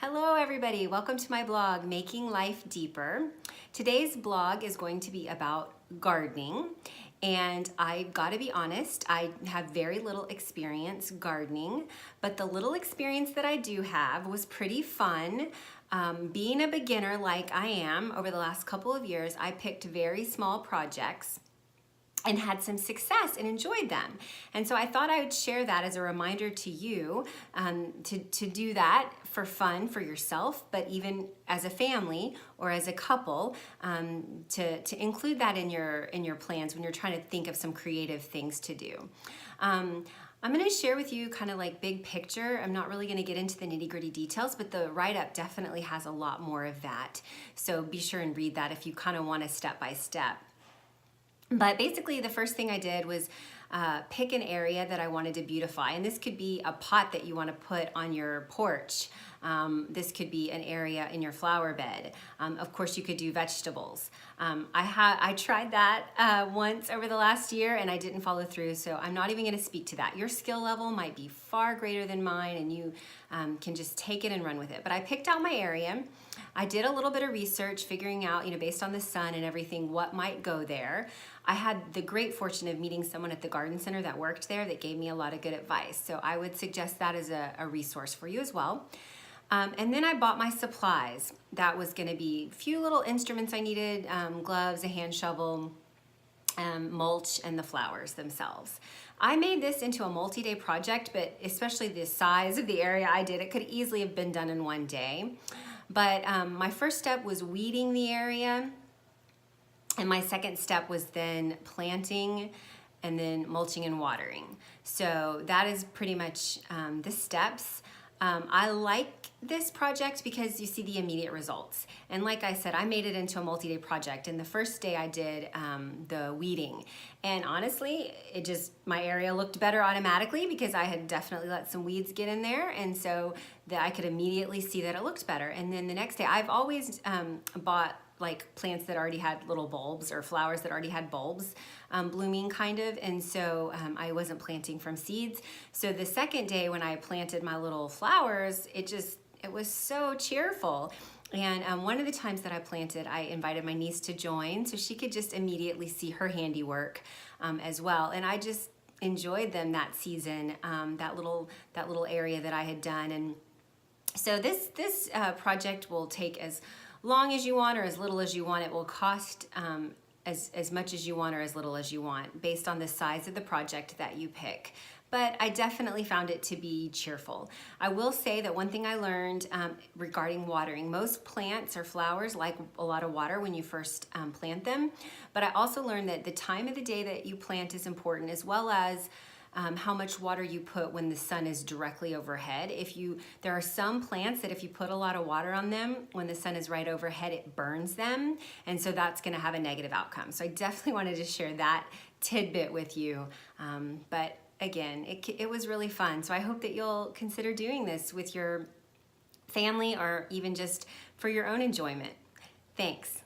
Hello everybody, welcome to my blog, Making Life Deeper. Today's blog is going to be about gardening, and I've got to be honest, I have very little experience gardening, but the little experience that I do have was pretty fun. Being a beginner like I am, over the last couple of years, I picked very small projects and had some success and enjoyed them. And so I thought I would share that as a reminder to you to do that for fun for yourself, but even as a family or as a couple, to include that in your plans when you're trying to think of some creative things to do. I'm going to share with you kind of like big picture. I'm not really going to get into the nitty-gritty details, but the write-up definitely has a lot more of that. So be sure and read that if you kind of want a step-by-step. But basically the first thing I did was pick an area that I wanted to beautify. And this could be a pot that you want to put on your porch. This could be an area in your flower bed. Of course, you could do vegetables. I tried that once over the last year and I didn't follow through, so I'm not even going to speak to that. Your skill level might be far greater than mine and you can just take it and run with it. But I picked out my area. I did a little bit of research figuring out, based on the sun and everything, what might go there. I had the great fortune of meeting someone at the garden center that worked there that gave me a lot of good advice. So I would suggest that as a resource for you as well. And then I bought my supplies. That was going to be a few little instruments I needed, gloves, a hand shovel, mulch, and the flowers themselves. I made this into a multi-day project, but especially the size of the area I did, it could easily have been done in one day. But my first step was weeding the area, and my second step was then planting and then mulching and watering. So that is pretty much the steps. I like this project because you see the immediate results. And like I said, I made it into a multi-day project. And the first day I did the weeding. And honestly, my area looked better automatically because I had definitely let some weeds get in there. And so that I could immediately see that it looked better. And then the next day, I've always bought like plants that already had little bulbs or flowers that already had bulbs blooming kind of, and so I wasn't planting from seeds. So the second day when I planted my little flowers, it was so cheerful. And one of the times that I planted, I invited my niece to join so she could just immediately see her handiwork as well. And I just enjoyed them that season, that little area that I had done. And so this project will take as long as you want or as little as you want. It will cost as much as you want or as little as you want based on the size of the project that you pick. But I definitely found it to be cheerful. I will say that one thing I learned regarding watering, most plants or flowers like a lot of water when you first plant them, but I also learned that the time of the day that you plant is important, as well as how much water you put when the sun is directly overhead. There are some plants that if you put a lot of water on them, when the sun is right overhead, it burns them. And so that's gonna have a negative outcome. So I definitely wanted to share that tidbit with you. But again, it was really fun. So I hope that you'll consider doing this with your family or even just for your own enjoyment. Thanks.